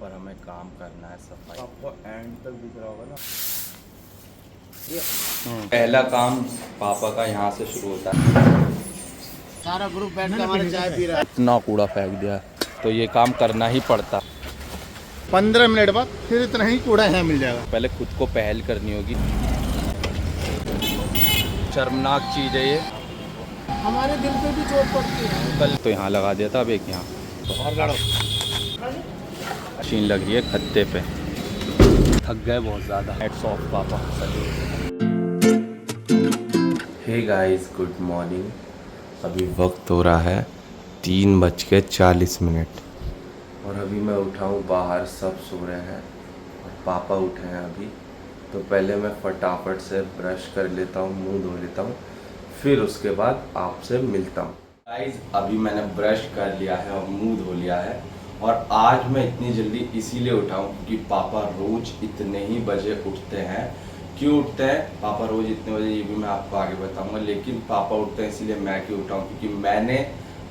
पर हमें काम करना है सफाई। आपको एंड तक दिख रहा होगा ना। पहला काम पापा का यहाँ से शुरू होता है। सारा ग्रुप बैठ के हमारे चाय पी रहा है। इतना कूड़ा फेंक दिया तो ये काम करना ही पड़ता। 15 मिनट बाद फिर इतना ही कूड़ा यहाँ मिल जाएगा। पहले खुद को पहल करनी होगी। शर्मनाक चीज़ है ये। हमारे दिल पे भी चोट पड़ती है। कल तो यहाँ लगा दिया था, अब एक यहाँ मशीन लग रही है खत्ते पे। थक गए बहुत ज़्यादा। Heads off papa. Hey guys, good morning. अभी वक्त हो रहा है 3:40 और अभी मैं उठा हूँ, बाहर सब सो रहे हैं और पापा उठे हैं अभी। तो पहले मैं फटाफट से ब्रश कर लेता हूँ, मुंह धो लेता हूँ, फिर उसके बाद आपसे मिलता हूँ। गाइस, अभी मैंने ब्रश कर लिया है और मुंह धो लिया है। और आज मैं इतनी जल्दी इसीलिए उठा हूँ क्योंकि पापा रोज़ इतने ही बजे उठते हैं। क्यों उठते हैं पापा रोज़ इतने बजे, ये भी मैं आपको आगे बताऊँगा। लेकिन पापा उठते हैं इसीलिए मैं क्यों उठा हूँ, क्योंकि मैंने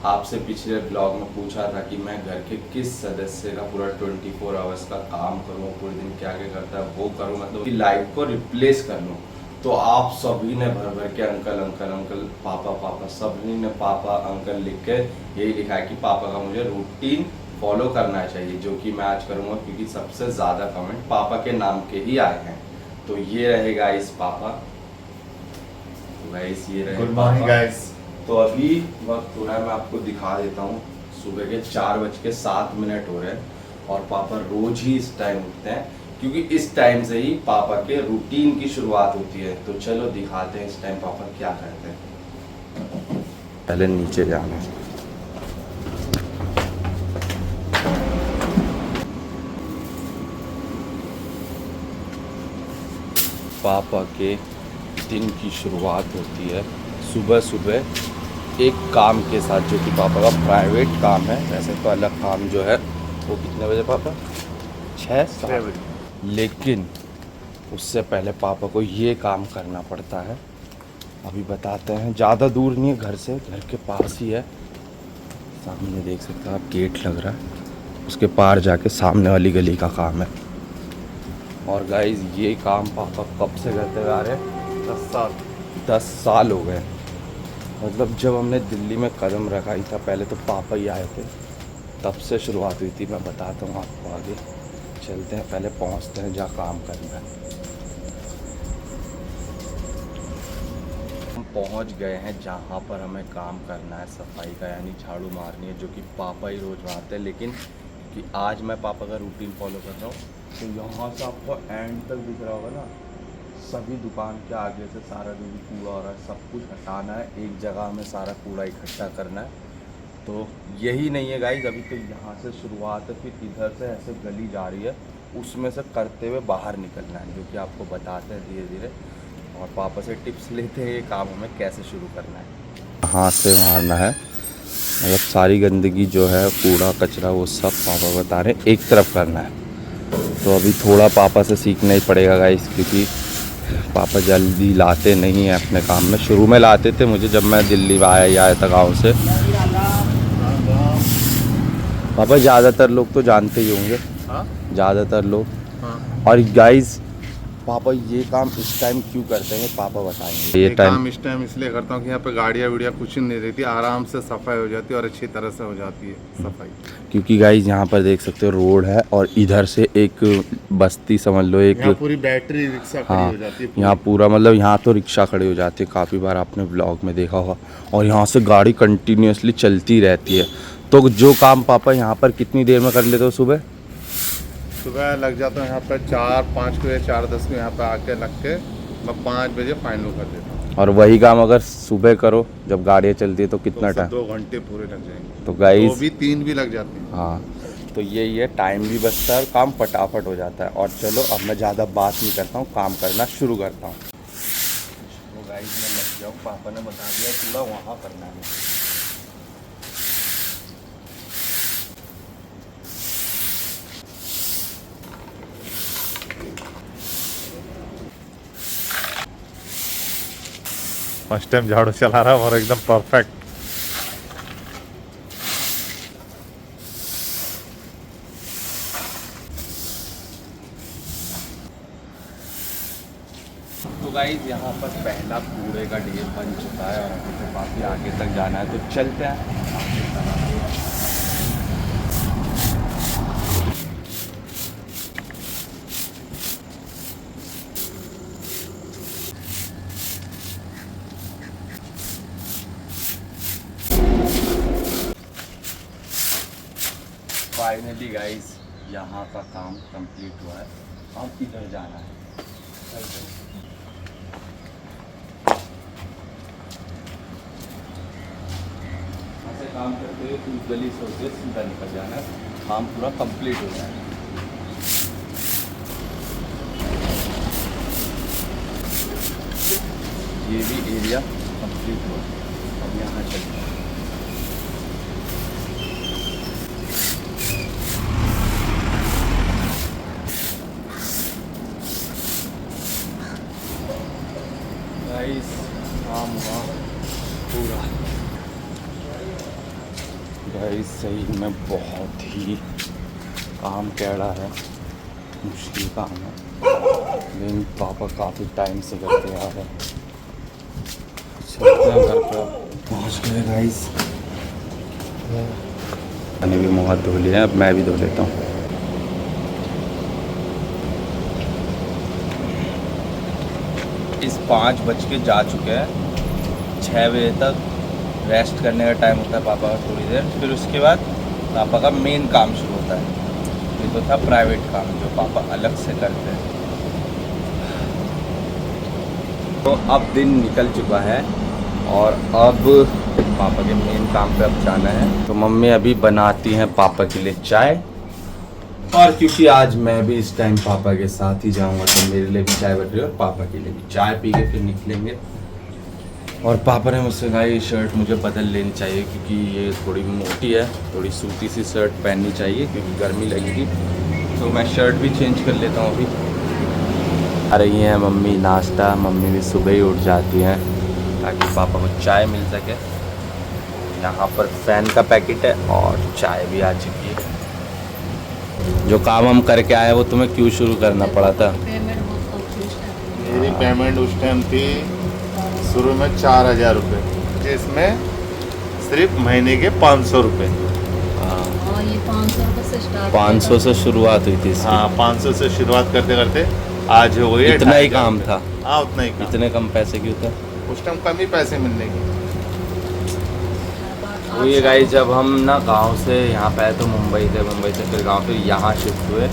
आपसे पिछले ब्लॉग में पूछा था कि मैं घर के किस सदस्य का पूरा 24 आवर्स का काम करूँ, पूरे दिन क्या क्या करता है वो करूँ, मतलब कि लाइफ को रिप्लेस कर लूँ। तो आप सभी ने भर भर के अंकल अंकल अंकल, पापा पापा, सभी ने पापा अंकल लिख के यही लिखा है कि पापा का मुझे रूटीन फॉलो करना चाहिए, जो कि मैं आज करूँगा क्योंकि सबसे ज़्यादा कमेंट पापा के नाम के ही आए हैं। तो ये रहेगा इस पापा। तो गाइस ये रहे गुड मॉर्निंग गाइस। तो अभी वक्त हो रहा है, मैं आपको दिखा देता हूँ। सुबह के 4:07 हो रहे हैं और पापा रोज ही इस टाइम उठते हैं क्योंकि इस टाइम से ही पापा के रूटीन की शुरुआत होती है। तो चलो दिखाते हैं इस टाइम पापा क्या करते हैं। पहले नीचे जाना है। पापा के दिन की शुरुआत होती है सुबह सुबह एक काम के साथ, जो कि पापा का प्राइवेट काम है। वैसे तो अलग काम जो है वो कितने बजे पापा? 6-7 बजे। लेकिन उससे पहले पापा को ये काम करना पड़ता है। अभी बताते हैं। ज़्यादा दूर नहीं है घर से, घर के पास ही है। सामने देख सकते हैं आप, गेट लग रहा है, उसके पार जाके सामने वाली गली का काम है। और गाइस ये काम पापा कब से करते हुए आ रहे हैं? 10 साल हो गए। मतलब जब हमने दिल्ली में कदम रखाई था, पहले तो पापा ही आए थे, तब से शुरुआत हुई थी। मैं बताता हूँ आपको आगे। चलते हैं, पहले पहुँचते हैं जहाँ काम करना है। हम पहुँच गए हैं जहाँ पर हमें काम करना है सफाई का, यानी झाड़ू मारनी है, जो कि पापा ही रोज़ मारते हैं। लेकिन कि आज मैं पापा का रूटीन फॉलो कर रहा हूँ। तो यहाँ से आपको एंड तक दिख रहा होगा ना, सभी दुकान के आगे से सारा जो भी कूड़ा हो रहा है सब कुछ हटाना है। एक जगह में सारा कूड़ा इकट्ठा करना है। तो यही नहीं है गाइस, अभी तो यहाँ से शुरुआत है, फिर इधर से ऐसे गली जा रही है, उसमें से करते हुए बाहर निकलना है, जो कि आपको बताते हैं धीरे धीरे। और पापा से टिप्स लेते हैं ये काम हमें कैसे शुरू करना है। हाथ से मारना है, मतलब सारी गंदगी जो है, कूड़ा कचरा, वो सब पापा बता रहे हैं एक तरफ करना है। तो अभी थोड़ा पापा से सीखना ही पड़ेगा गाइस, क्योंकि पापा जल्दी लाते नहीं हैं अपने काम में। शुरू में लाते थे मुझे, जब मैं दिल्ली आया था गाँव से। पापा ज़्यादातर लोग तो जानते ही होंगे, ज़्यादातर लोग। और गाइस पापा ये काम इस टाइम क्यों करते हैं पापा बताएंगे। ये काम इस टाइम इसलिए करता हूँ कि यहाँ पे गाड़ियाँ वीडिया कुछ नहीं रहती, आराम से सफाई हो जाती है और अच्छी तरह से हो जाती है सफाई। क्योंकि गाइस यहाँ पर देख सकते हो रोड है और इधर से एक बस्ती समझ लो, एक यहाँ पूरी बैटरी रिक्शा खड़ी हो जाती है। यहाँ पूरा मतलब यहाँ तो रिक्शा खड़ी हो जाती है, काफ़ी बार आपने व्लॉग में देखा होगा। और यहाँ से गाड़ी कंटिन्यूसली चलती रहती है। तो जो काम पापा यहाँ पर कितनी देर में कर लेते हो? सुबह लग जाता हूँ यहाँ पे 4-5 को या 4:10 को यहाँ पे आके लग के मैं 5 बजे फाइनल कर देता हूँ। और वही काम अगर सुबह करो जब गाड़ियाँ चलती है तो कितना टाइम? 2 घंटे पूरे लग जाएंगे। तो गाइस 3 भी लग जाते हैं। हाँ, तो यही है, टाइम भी बचता है और काम फटाफट हो जाता है। और चलो अब मैं ज़्यादा बात नहीं करता हूँ, काम करना शुरू करता हूँ। तो गाइस मैं लग जाऊँ, पापा ने बता दिया पूरा वहाँ करना है। फर्स्ट टाइम झाड़ू चला रहा हूँ और एकदम परफेक्ट। तो गाइस यहाँ पर पहला कूड़े का ढेर बन चुका है और अभी तो काफ़ी आगे तक जाना है, तो चलते हैं आगे तक। फाइनली गाइस यहाँ का काम कंप्लीट हुआ है, अब इधर जाना है। ऐसे काम करते हुए उस गली से होते सीधा निकल जाना है, काम पूरा कंप्लीट हो जाएगा। ये भी एरिया कंप्लीट हो गया, अब यहाँ चलते हैं। गाइस काम हुआ पूरा। गाइस सही में बहुत ही काम कैड़ा है, मुश्किल काम है, लेकिन पापा काफ़ी टाइम से करते आ रहे हैं। चलते हैं घर पर, पहुँच गए गाइस। मैंने भी मुँह हाथ धो लिया, अब मैं भी धो लेता हूँ। इस 5 बज के जा चुके हैं, 6 बजे तक रेस्ट करने का टाइम होता है पापा का थोड़ी देर, फिर उसके बाद पापा का मेन काम शुरू होता है। ये तो था प्राइवेट काम जो पापा अलग से करते हैं। तो अब दिन निकल चुका है और अब पापा के मेन काम पे अब जाना है। तो मम्मी अभी बनाती हैं पापा के लिए चाय, और क्योंकि आज मैं भी इस टाइम पापा के साथ ही जाऊंगा तो मेरे लिए भी चाय बन रही है और पापा के लिए भी। चाय पी के फिर निकलेंगे। और पापा ने मुझसे कहा ये शर्ट मुझे बदल लेनी चाहिए क्योंकि ये थोड़ी मोटी है, थोड़ी सूती सी शर्ट पहननी चाहिए क्योंकि गर्मी लगेगी। तो मैं शर्ट भी चेंज कर लेता हूँ अभी। आ रही हैं मम्मी नाश्ता, मम्मी भी सुबह ही उठ जाती हैं ताकि पापा को चाय मिल सके। यहाँ पर फ़ैन का पैकेट है और चाय भी आ चुकी है। जो काम हम करके आए वो तुम्हें क्यों शुरू करना पड़ा था? मेरी पेमेंट उस टाइम थी शुरू में 4,000 रुपये, जिसमें सिर्फ महीने के 500 रुपये। हाँ, ये 500 रुपये से स्टार्ट 500 से शुरुआत हुई थी इसकी। हाँ, 500 से शुरुआत करते करते आज हो गई। इतना ही काम था? हाँ, उतना ही काम। इतने कम पैसे क्यों था? उस टाइम कम ही पैसे मिलने के। वो ये गाइस जब हम ना गांव से यहाँ पे आए तो मुंबई से फिर गांव फिर यहाँ शिफ्ट हुए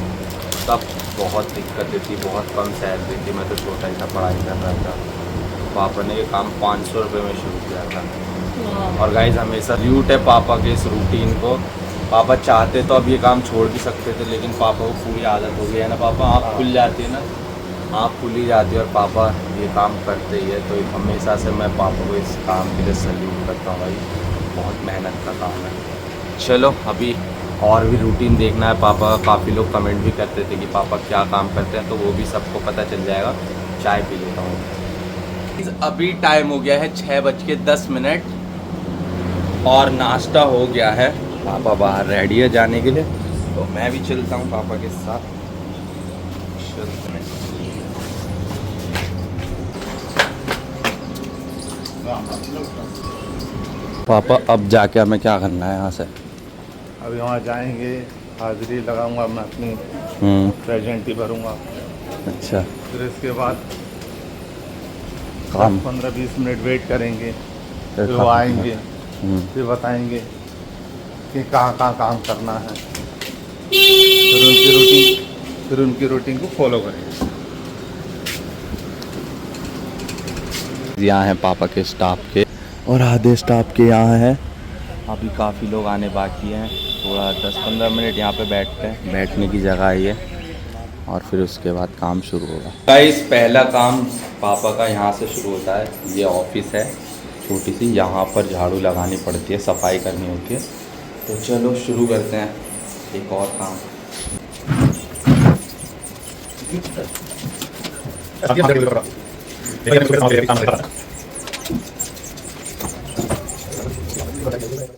तब बहुत दिक्कतें थी, बहुत कम सैलरी थी। मैं तो छोटा ही था, पढ़ाई कर रहा था। पापा ने ये काम 500 रुपये में शुरू किया था। और गाइस हमेशा ल्यूट है पापा के इस रूटीन को। पापा चाहते तो अब ये काम छोड़ भी सकते थे, लेकिन पापा को पूरी आदत हो गई है ना। पापा आँख खुल जाती है ना, आँख खुली जाती है और पापा ये काम करते ही है। तो हमेशा से मैं पापा को इस काम के लिए सैल्यूट करता हूँ भाई, बहुत मेहनत का काम है। चलो अभी और भी रूटीन देखना है पापा का। काफ़ी लोग कमेंट भी करते थे कि पापा क्या काम करते हैं, तो वो भी सबको पता चल जाएगा। चाय पी लेता हूँ। अभी टाइम हो गया है 6:10 और नाश्ता हो गया है। पापा बाहर रेडी है जाने के लिए, तो मैं भी चलता हूँ पापा के साथ। पापा अब जाके हमें क्या करना है यहाँ से? अभी वहाँ जाएंगे, हाजिरी लगाऊंगा मैं अपनी, प्रेजेंट ही भरूंगा। अच्छा, फिर इसके बाद काम 15-20 मिनट वेट करेंगे, फिर वो आएंगे, फिर बताएंगे कि कहाँ कहाँ काम करना है। फिर उनकी रूटीन को फॉलो करेंगे। यहाँ है पापा के स्टाफ के और आधे स्टाफ के यहाँ है। अभी काफ़ी लोग आने बाकी हैं, थोड़ा 10-15 मिनट यहाँ पे बैठते हैं, बैठने की जगह है और फिर उसके बाद काम शुरू होगा। गाइस पहला काम पापा का यहाँ से शुरू होता है। ये ऑफिस है छोटी सी, यहाँ पर झाड़ू लगानी पड़ती है, सफाई करनी होती है। तो चलो शुरू करते हैं एक और काम।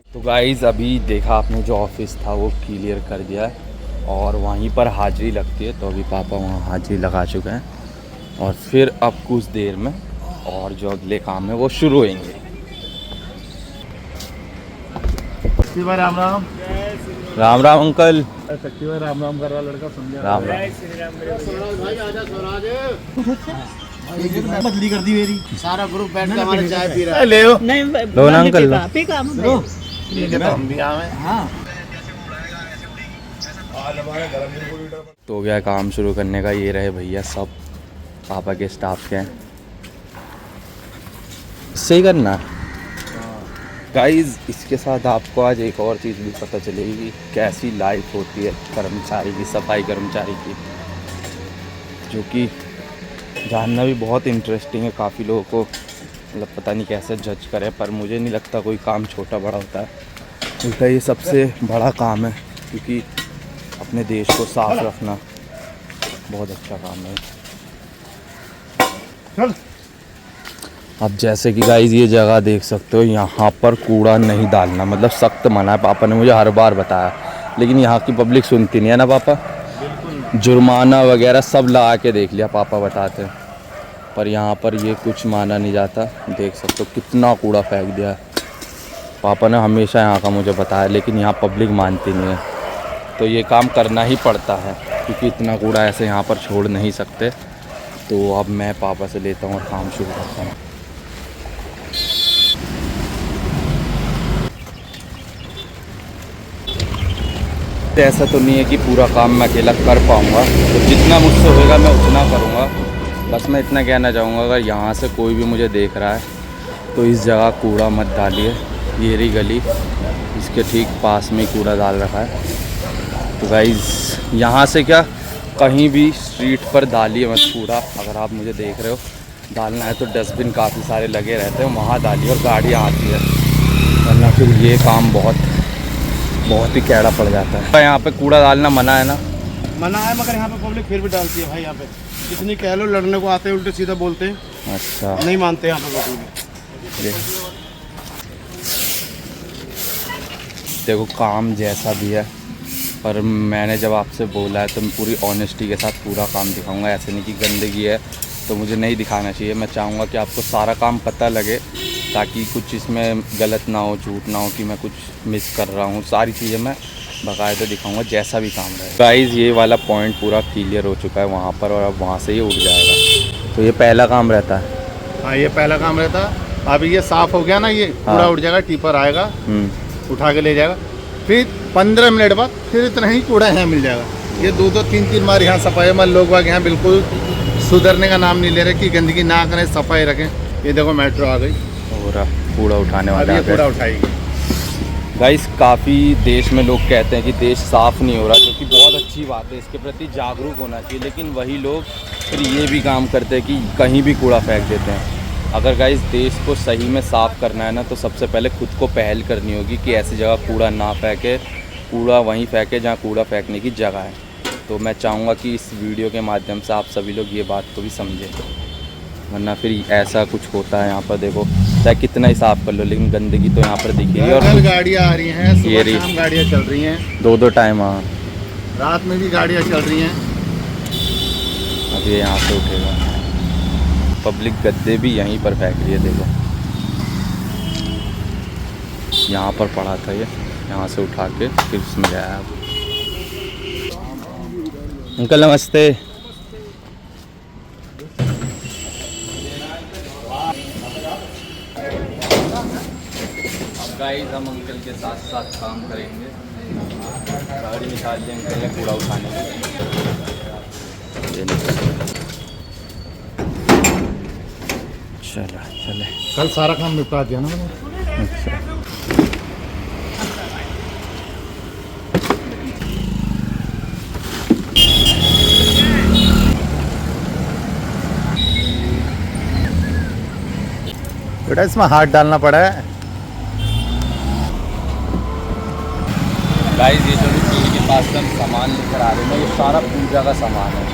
तो गाइज़ अभी देखा आपने जो ऑफिस था वो क्लियर कर दिया है और वहीं पर हाजिरी लगती है। तो अभी पापा वहाँ हाजिरी लगा चुके हैं। और फिर अब कुछ देर में और जो अगले काम है वो शुरू होंगे। राम राम। राम राम अंकल। राम राम कर रहा लड़का समझा। राम राम। भाई आजा स्वराज। बदली कर दी मेरी। सारा ग्रुप बैठ के हमारे चाय पी रहा है। ले नहीं लो ना अंकल। तो हो गया काम शुरू करने का। ये रहे भैया सब पापा के स्टाफ के हैं। इससे ही करना गाइस। इसके साथ आपको आज एक और चीज़ भी पता चलेगी कि कैसी लाइफ होती है कर्मचारी की, सफाई कर्मचारी की, जो कि जानना भी बहुत इंटरेस्टिंग है। काफ़ी लोगों को मतलब पता नहीं कैसे जज करें, पर मुझे नहीं लगता कोई काम छोटा बड़ा होता है। उल्टा ये सबसे बड़ा काम है, क्योंकि अपने देश को साफ रखना बहुत अच्छा काम है। अब जैसे कि गाइस ये जगह देख सकते हो, यहाँ पर कूड़ा नहीं डालना, मतलब सख्त मना है। पापा ने मुझे हर बार बताया, लेकिन यहाँ की पब्लिक सुनती नहीं है ना पापा। जुर्माना वगैरह सब लगा के देख लिया, पापा बताते हैं, पर यहाँ पर ये कुछ माना नहीं जाता। देख सकते हो कितना कूड़ा फेंक दिया है। पापा ने हमेशा यहाँ का मुझे बताया, लेकिन यहाँ पब्लिक मानती नहीं है। तो ये काम करना ही पड़ता है, क्योंकि इतना कूड़ा ऐसे यहाँ पर छोड़ नहीं सकते। तो अब मैं पापा से लेता हूँ और काम शुरू करता हूँ। ऐसा तो नहीं है कि पूरा काम मैं अकेला कर पाऊँगा, तो जितना मुझसे होगा मैं उतना करूँगा। बस मैं इतना कहना चाहूँगा, अगर यहाँ से कोई भी मुझे देख रहा है तो इस जगह कूड़ा मत डालिए। ये रही गली, इसके ठीक पास में कूड़ा डाल रखा है। तो गाइज़ यहाँ से क्या, कहीं भी स्ट्रीट पर डालिए मत कूड़ा। अगर आप मुझे देख रहे हो, डालना है तो डस्टबिन काफ़ी सारे लगे रहते हैं, वहाँ डालिए और गाड़ियाँ आती है, वरना फिर ये काम बहुत ही कैड़ा पड़ जाता है। यहाँ पे कूड़ा डालना मना है ना? मना है, मगर यहाँ पे पब्लिक फिर भी डालती है भाई। यहाँ पे जितनी कह लो, लड़ने को आते हैं उल्टे सीधा बोलते हैं। अच्छा, नहीं मानते यहाँ पे लोग। देखो काम जैसा भी है, पर मैंने जब आपसे बोला है तो मैं पूरी ऑनेस्टी के साथ पूरा काम दिखाऊंगा। ऐसे नहीं कि गंदगी है तो मुझे नहीं दिखाना चाहिए। मैं चाहूँगा कि आपको सारा काम पता लगे, ताकि कुछ इसमें गलत ना हो, झूठ ना हो कि मैं कुछ मिस कर रहा हूँ। सारी चीज़ें मैं बाकायदा दिखाऊंगा, जैसा भी काम रहे। गाइस ये वाला पॉइंट पूरा क्लियर हो चुका है वहाँ पर, और अब वहाँ से ये उठ जाएगा। तो ये पहला काम रहता है। हाँ, ये पहला काम रहता है। अभी ये साफ़ हो गया ना, ये पूरा उठ जाएगा, टीपर आएगा, उठा के ले जाएगा। फिर 15 मिनट बाद फिर इतना ही कूड़ा यहाँ मिल जाएगा। ये 2-2, 3-3 बार यहाँ सफाई में लोग बाग यहाँ बिल्कुल सुधरने का नाम नहीं ले रहे कि गंदगी ना करें, सफाई रखें। ये देखो मेट्रो आ गई और कूड़ा उठाने वाला ये कूड़ा उठाएगी। गाइस काफ़ी देश में लोग कहते हैं कि देश साफ़ नहीं हो रहा, जो कि बहुत अच्छी बात है। इसके प्रति जागरूक होना चाहिए, लेकिन वही लोग फिर ये भी काम करते हैं कि कहीं भी कूड़ा फेंक देते हैं। अगर गाइस देश को सही में साफ़ करना है ना, तो सबसे पहले खुद को पहल करनी होगी कि ऐसी जगह कूड़ा ना फेंके, कूड़ा वहीं फेंके जहाँ कूड़ा फेंकने की जगह है। तो मैं चाहूँगा कि इस वीडियो के माध्यम से आप सभी लोग ये बात को भी समझें, वरना फिर ऐसा कुछ होता है। यहाँ पर देखो, चाहे कितना ही साफ़ कर लो, लेकिन गंदगी तो यहाँ पर दिख रही है। और गाड़ियाँ आ रही हैं, सुबह शाम गाड़ियाँ चल रही हैं, 2-2 टाइम। हाँ, रात में भी गाड़ियाँ चल रही हैं। अब ये यहाँ से उठेगा। पब्लिक गद्दे भी यहीं पर फेंक रही है। देखो यहाँ पर पड़ा था, ये यहाँ से उठा के फिर इसमें गया है। अंकल नमस्ते। गाइस हम अंकल के साथ साथ काम करेंगे। गाड़ी निकाल लेंगे अंकल ने कूड़ा उठाने के लिए। चले कल सारा काम निपटा दिया ना मैंने। अच्छा, बेटा इसमें हाथ डालना पड़ा है। गाइस ये जो पेड़ के पास से हम सामान लेकर आ रहे हैं ना, ये सारा पूजा का सामान है।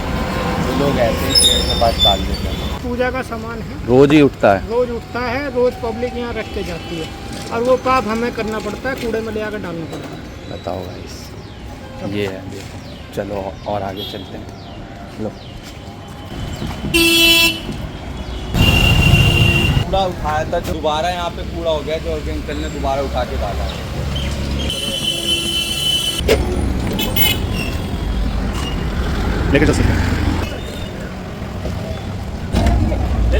ये लोग ऐसे ही पेड़ के पास डाल देते हैं। पूजा का सामान है, रोज ही उठता है। रोज उठता है, रोज पब्लिक यहाँ रख के जाती है, और वो काम हमें करना पड़ता है, कूड़े में ले आकर डालना पड़ता है। बताओ गाइस, ये है देखो। चलो और आगे चलते हैं। लो कूड़ा उठाया था, जो दोबारा यहाँ पे कूड़ा हो गया, जो अंकल ने दोबारा उठा के डाला है। लेके चल सकते हैं। ये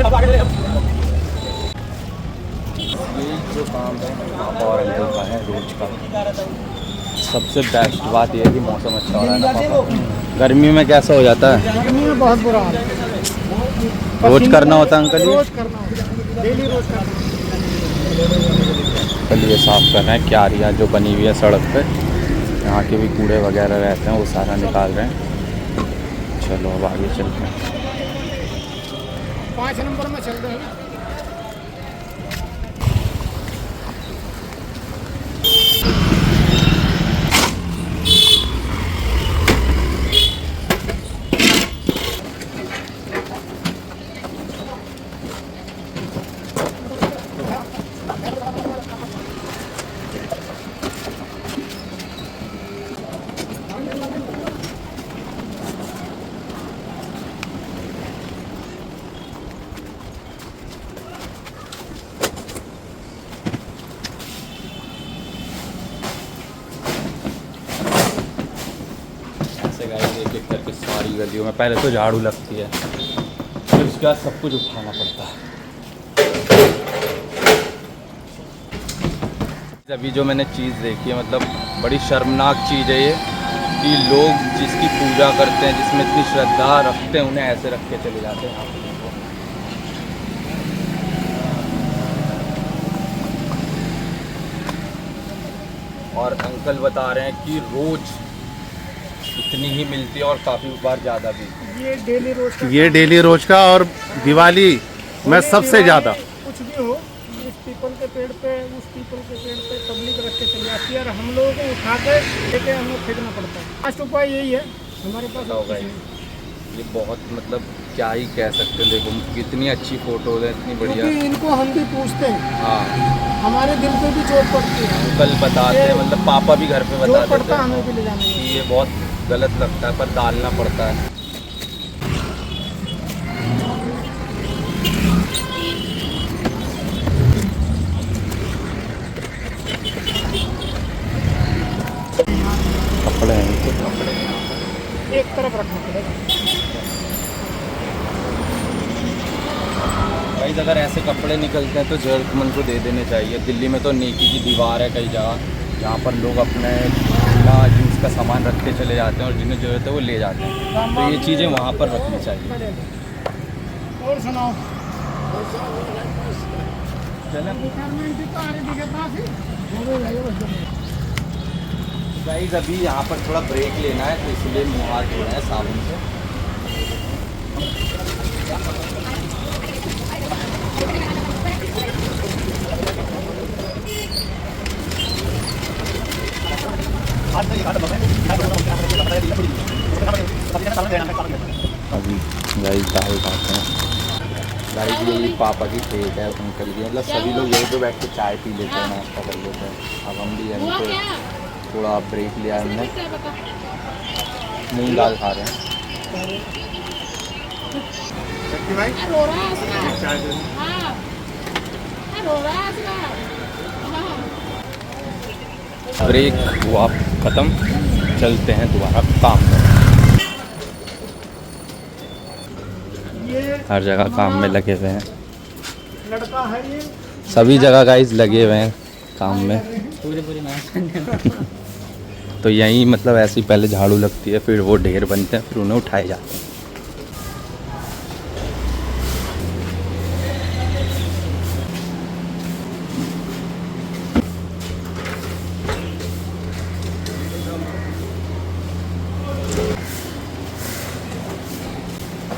जो काम है पापा और अंकल का है रोज का। सबसे बेस्ट बात यह है कि मौसम अच्छा हो रहा है ना पापा। गर्मी में कैसा हो जाता है, गर्मी में बहुत बुरा हाल है। रोज करना होता है अंकल जी। रोज करना होता है, डेली रोज करना होता अंकल ये साफ़ कर रहे हैं क्यारियाँ जो बनी हुई है सड़क पे, यहाँ के भी कूड़े वगैरह रहते हैं वो सारा निकाल रहे हैं। चलो अब आगे चलते हैं। 5 नंबर में चल रहे हैं। ऐसे गाइस एक एक करके सारी गलियों में पहले तो झाड़ू लगती है, फिर उसके बाद सब कुछ उठाना पड़ता है। अभी जो मैंने चीज़ देखी है, मतलब बड़ी शर्मनाक चीज़ है ये, कि लोग जिसकी पूजा करते हैं, जिसमें इतनी श्रद्धा रखते हैं, उन्हें ऐसे रख के चले जाते हैं। और अंकल बता रहे हैं कि रोज़ इतनी ही मिलती है और काफ़ी बार ज़्यादा भी। ये डेली रोज का, ये डेली रोज का, और दिवाली में सबसे ज़्यादा। कुछ भी हो, इस पीपल के पेड़ पे, उस पीपल के पेड़ पे पब्लिक रख के चली जाती है और हम लोगों को उठा के लेके हमें फेंकना पड़ता है। लास्ट उपाय यही है हमारे पास। होगा ये बहुत, मतलब क्या ही कह सकते हैं। देखो कितनी अच्छी फोटोज है, इतनी बढ़िया। क्योंकि इनको हम भी पूछते हैं, हाँ हमारे दिल पे भी चोट पड़ती है। अंकल बताते हैं, मतलब पापा भी घर पे चोट बताते पड़ता है थे हमें भी ले जाने कि में। ये बहुत गलत लगता है, पर डालना पड़ता है। कपड़े हैं इनके, कपड़े एक तरफ रखना पड़ेगा। भाई अगर ऐसे कपड़े निकलते हैं तो ज़रूरतमंद को दे देने चाहिए। दिल्ली में तो नेकी की दीवार है कई जगह, जहाँ पर लोग अपने अपना यूज़ का सामान रख के चले जाते हैं और जिन्हें ज़रूरत है वो ले जाते हैं। तो ये चीज़ें वहाँ पर रखनी चाहिए। और सुनाओ, गाइस अभी यहाँ पर थोड़ा ब्रेक लेना है, तो इसलिए मुँह हाथ धो रहे हैं साबुन से। अभी गाइस दाल खाते हैं। गाइस यही पापा की ठेक है, अंकल की, मतलब सभी लोग यहीं पे बैठ के चाय पी लेते हैं, नाश्ता कर लेते हैं। अब हम भी यहीं पे थोड़ा ब्रेक लिया हमने, मूंग दाल खा रहे हैं। ब्रेक हुआ ख़त्म, चलते हैं दोबारा काम पर। ये हर जगह काम में लगे हुए हैं, लड़का है ये, सभी जगह गाइस लगे हुए हैं काम में। तो यहीं मतलब ऐसे ही पहले झाड़ू लगती है, फिर वो ढेर बनते हैं, फिर उन्हें उठाए जाते हैं।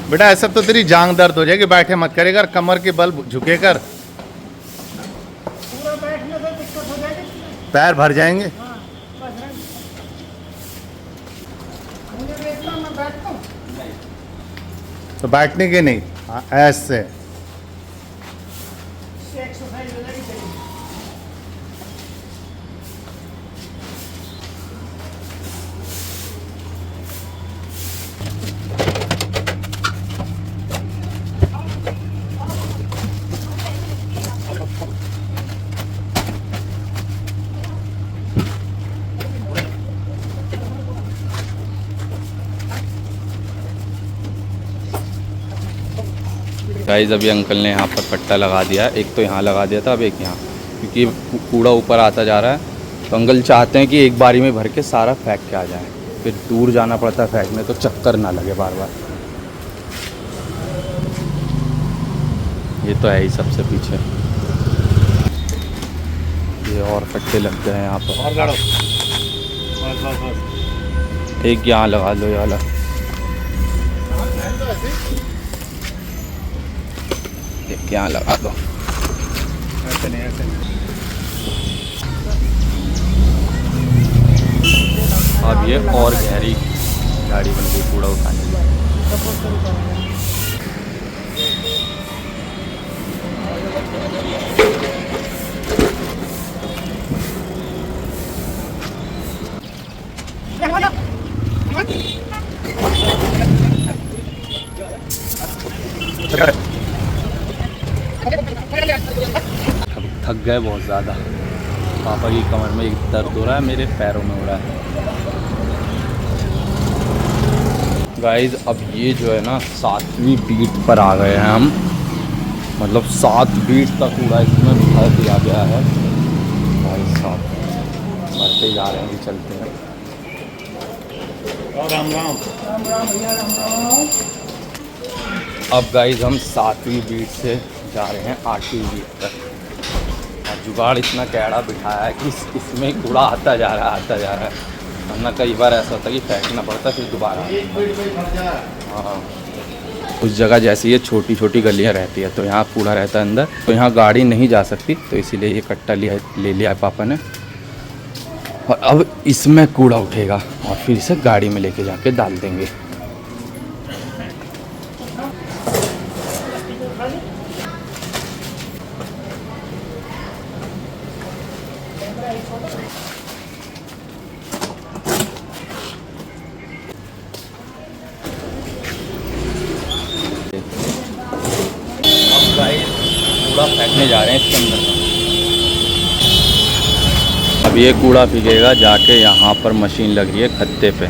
बेटा ऐसा तो तेरी जांग दर्द हो जाएगी, बैठे मत करेगा, कमर के बल झुके कर, पूरा बैठने से दिक्कत हो जाएगी। पैर भर जाएंगे। हाँ, बस है। मुझे देखना, मैं बैठता हूँ। तो बैठने के नहीं, हाँ, ऐसे। इससे एक्सरसाइज हो जाएगी तेरी। गाइस अभी अंकल ने यहाँ पर पट्टा लगा दिया, एक तो यहाँ लगा दिया था, अब एक यहाँ, क्योंकि कूड़ा ऊपर आता जा रहा है। तो अंकल चाहते हैं कि एक बारी में भर के सारा फेंक के आ जाए, फिर दूर जाना पड़ता है फेंकने, तो चक्कर ना लगे बार बार। ये तो है ही सबसे पीछे, ये और फट्टे लग गए हैं यहाँ पर। और गाड़ो, बस। एक यहाँ लगा लो, ये वाला एक यहाँ लगा दो। ऐसे नहीं, ऐसे नहीं। अब ये और गहरी गाड़ी बन गई कूड़ा उठाने की। थक गए बहुत ज़्यादा, पापा की कमर में एक दर्द हो रहा है, मेरे पैरों में हो रहा है। गाइस अब ये जो है ना 7वीं बीट पर आ गए हैं हम, मतलब 7 बीट का कूड़ा इसमें भर दिया गया है। भाई साहब भरते जा रहे हैं, अभी चलते हैं। और राम राम। अब गाइस हम 7वीं बीट से जा रहे हैं 8वीं बीट तक। और जुगाड़ इतना कैड़ा बिठाया है कि इसमें कूड़ा आता जा रहा है, वरना कई बार ऐसा होता है कि फेंकना पड़ता है फिर दोबारा। हाँ, उस जगह जैसे ये छोटी छोटी गलियाँ रहती है, तो यहाँ कूड़ा रहता है अंदर, तो यहाँ गाड़ी नहीं जा सकती, तो इसीलिए ये कट्टा ले लिया है पापा ने। और अब इसमें कूड़ा उठेगा और फिर इसे गाड़ी में लेके जाके डाल देंगे। कूड़ा फेंकने जा रहे हैं इसके अंदर। अब ये कूड़ा फेंकेगा जाके, यहाँ पर मशीन लग रही है खत्ते पे।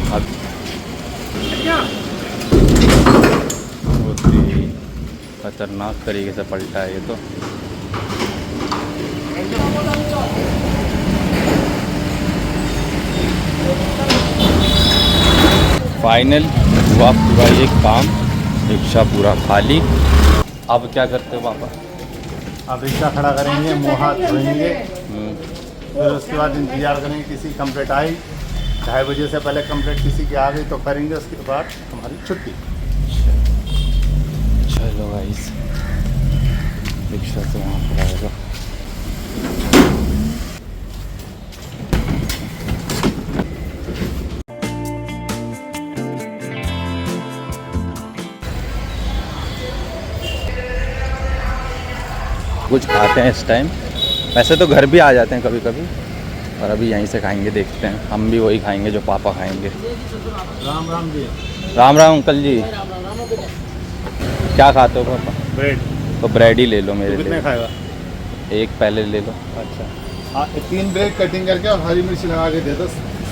अब बहुत ही खतरनाक तरीके से पलटा है ये तो। फाइनल हुआ पूरा ये काम, रिक्शा पूरा खाली। अब क्या करते हो पापा? अब रिक्शा खड़ा करेंगे, मुँह हाथ धोएंगे, फिर उसके बाद इंतजार करेंगे किसी कंप्लेंट आई। 2:30 बजे से पहले कंप्लेंट किसी की आ गई तो करेंगे, उसके बाद हमारी छुट्टी। चलो गाइस, रिक्शा से वहाँ पर आएगा। कुछ खाते हैं इस टाइम, वैसे तो घर भी आ जाते हैं कभी कभी, और अभी यहीं से खाएंगे, देखते हैं। हम भी वही खाएंगे जो पापा खाएंगे। राम राम जी। राम राम अंकल जी। क्या खाते हो पापा? ब्रेड। तो ब्रेड ही ले लो मेरे कितने लिए। खाएगा? एक पहले ले लो। अच्छा हाँ, 3 ब्रेड कटिंग करके और हरी मिर्च लगा के दे दो।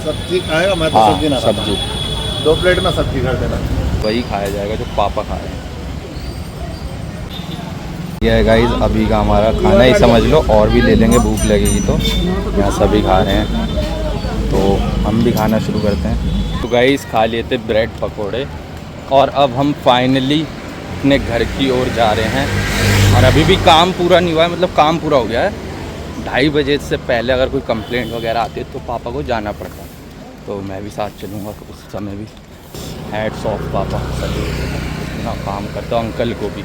सब्जी खाएगा? मैं तो हाँ, सब्जी ना खाता। सब्जी 2 प्लेट में सब्जी कर देना। वही खाया जाएगा जो पापा खाए। ये है गाइस अभी का हमारा खाना ही समझ लो, और भी ले लेंगे भूख लगेगी तो। यहाँ सभी खा रहे हैं तो हम भी खाना शुरू करते हैं। तो गाइस खा लिए थे ब्रेड पकोड़े, और अब हम फाइनली अपने घर की ओर जा रहे हैं। और अभी भी काम पूरा नहीं हुआ है, मतलब काम पूरा हो गया है। 2:30 बजे से पहले अगर कोई कंप्लेंट वगैरह आती है तो पापा को जाना पड़ता है, तो मैं भी साथ चलूँगा उस समय भी। हैट्स ऑफ पापा, सभी इतना काम करता हूँ। अंकल को भी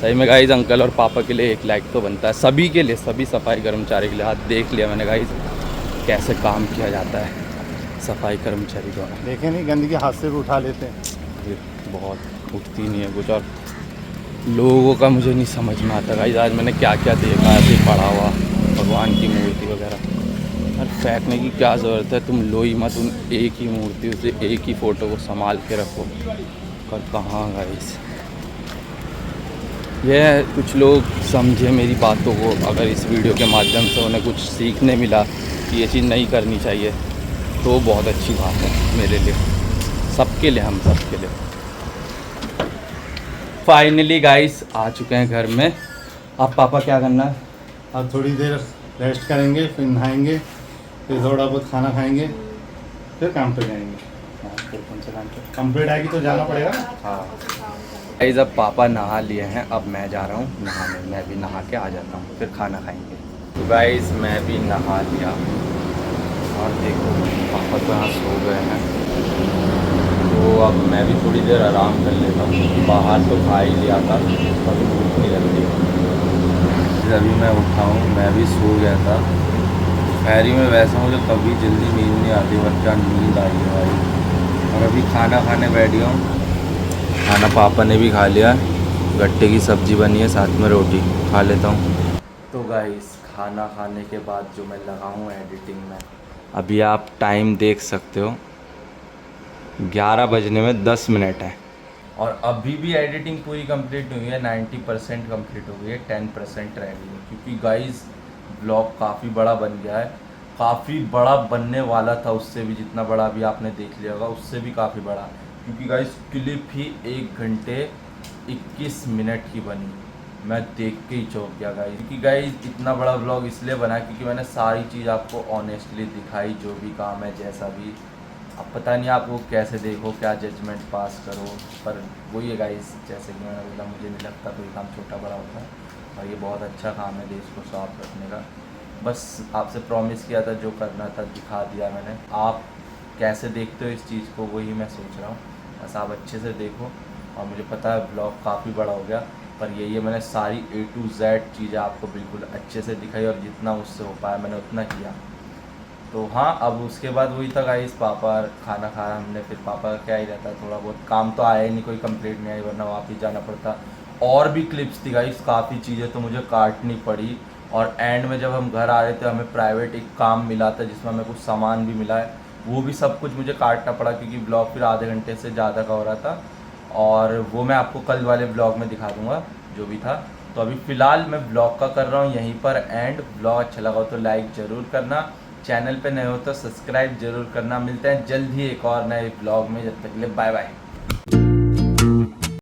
सही में गाइस, अंकल और पापा के लिए 1 लाइक तो बनता है, सभी के लिए, सभी सफाई कर्मचारी के लिए। हाथ देख लिया मैंने गाइस कैसे काम किया जाता है सफाई कर्मचारी द्वारा। देखे नहीं, गंदगी हाथ से भी उठा लेते हैं। ये बहुत उठती नहीं है कुछ, और लोगों का मुझे नहीं समझ में आता गाइस। आज मैंने क्या क्या देखा ऐसे पड़ा हुआ, भगवान की मूर्ति वगैरह। और फेंकने की क्या ज़रूरत है, तुम लो ही मत, उन एक ही मूर्ति उसे एक ही फ़ोटो को संभाल के रखो। पर कहाँ गाइस, यह कुछ लोग समझे मेरी बातों को, अगर इस वीडियो के माध्यम से उन्हें कुछ सीखने मिला कि ये चीज़ नहीं करनी चाहिए, तो बहुत अच्छी बात है मेरे लिए, सबके लिए, हम सबके लिए। फाइनली गाइस आ चुके हैं घर में। अब पापा क्या करना है? अब थोड़ी देर रेस्ट करेंगे, फिर नहाएंगे, फिर थोड़ा बहुत खाना खाएंगे, फिर काम पे जाएंगे। हाँ, फिर कौन सा काम पे? कंप्लीट आएगी तो जाना पड़ेगा ना। हाँ गाइस, अब पापा नहा लिए हैं, अब मैं जा रहा हूँ नहाने। मैं भी नहा के आ जाता हूँ, फिर खाना खाएंगे। तो गाइस मैं भी नहा लिया और देखो पापा तो यहाँ सो गए हैं, तो अब मैं भी थोड़ी देर आराम कर लेता हूँ। बाहर तो खा ही लिया था, अभी भूख नहीं लग रही। अभी मैं उठा हूँ, मैं भी सो गया था। दोपहरी में वैसा मुझे कभी जल्दी नींद नहीं आती, बट क्या नींद आई है भाई। और अभी खाना खाने बैठ गया हूँ। खाना पापा ने भी खा लिया, गट्टे की सब्ज़ी बनी है, साथ में रोटी खा लेता हूँ। तो गाइस खाना खाने के बाद जो मैं लगा हूँ एडिटिंग में, अभी आप टाइम देख सकते हो 11 बजने में 10 मिनट है और अभी भी एडिटिंग पूरी कंप्लीट नहीं हुई है। 90% कंप्लीट हो गई है, 10% रह गई है। क्योंकि गाइस ब्लॉग काफ़ी बड़ा बन गया है, काफ़ी बड़ा बनने वाला था, उससे भी जितना बड़ा अभी आपने देख लिया होगा उससे भी काफ़ी बड़ा। क्योंकि गाइस क्लिप ही 1 घंटे 21 मिनट की बनी, मैं देख के ही चौंक गया गाइस। क्योंकि गाइस इतना बड़ा व्लॉग इसलिए बना क्योंकि मैंने सारी चीज़ आपको ऑनेस्टली दिखाई, जो भी काम है जैसा भी। अब पता नहीं आप वो कैसे देखो, क्या जजमेंट पास करो, पर वही है गाइस, जैसे कि मैंने बोला मुझे नहीं लगता कोई काम छोटा बड़ा होता है और ये बहुत अच्छा काम है देश को साफ रखने का। बस आपसे प्रॉमिस किया था, जो करना था दिखा दिया मैंने। आप कैसे देखते हो इस चीज़ को वही मैं सोच रहा हूँ, बस आप अच्छे से देखो। और मुझे पता है ब्लॉग काफ़ी बड़ा हो गया, पर यही है, मैंने सारी A to Z चीज़ें आपको बिल्कुल अच्छे से दिखाई और जितना मुझसे हो पाया मैंने उतना किया। तो हाँ, अब उसके बाद वही था गाइस, पापा खाना खाया हमने, फिर पापा का क्या ही रहता है, थोड़ा बहुत काम तो आया ही नहीं, कोई कंप्लीट नहीं आई, वरना वापस जाना पड़ता। और भी क्लिप्स थी गाइस, काफ़ी चीज़ें तो मुझे काटनी पड़ी। और एंड में जब हम घर आ रहे थे, हमें प्राइवेट एक काम मिला था जिसमें हमें कुछ सामान भी मिला है, वो भी सब कुछ मुझे काटना पड़ा क्योंकि ब्लॉग फिर आधे घंटे से ज़्यादा का हो रहा था। और वो मैं आपको कल वाले ब्लॉग में दिखा दूँगा जो भी था। तो अभी फ़िलहाल मैं ब्लॉग का कर रहा हूँ यहीं पर एंड। ब्लॉग अच्छा लगा हो तो लाइक ज़रूर करना, चैनल पे नए हो तो सब्सक्राइब जरूर करना। मिलते हैं जल्द ही एक और नए ब्लॉग में, जब तक के लिए बाय बाय।